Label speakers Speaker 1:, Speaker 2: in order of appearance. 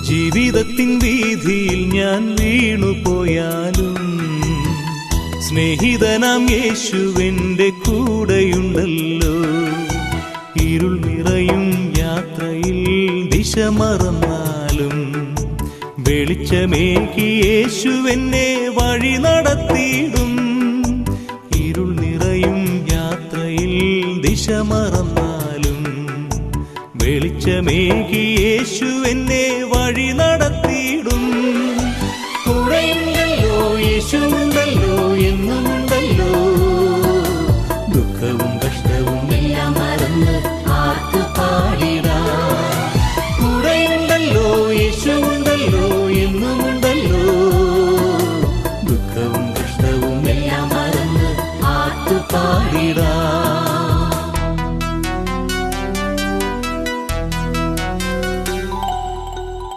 Speaker 1: ജീവിതത്തിൻ വീതിയിൽ ഞാൻ വീണുപോയാലും സ്നേഹിതനാം യേശുവെന്റെ കൂടെയുണ്ടല്ലോ. ഇരുൾ നിറയും യാത്രയിൽ ദിശ മറന്നാലും വെളിച്ചമേകി യേശുവെന്നെ വഴി നടത്തിയിടും. ഇരുൾ നിറയും യാത്രയിൽ ദിശ മറന്നാലും വെളിച്ചമേകി യേശുവെന്നെ വഴി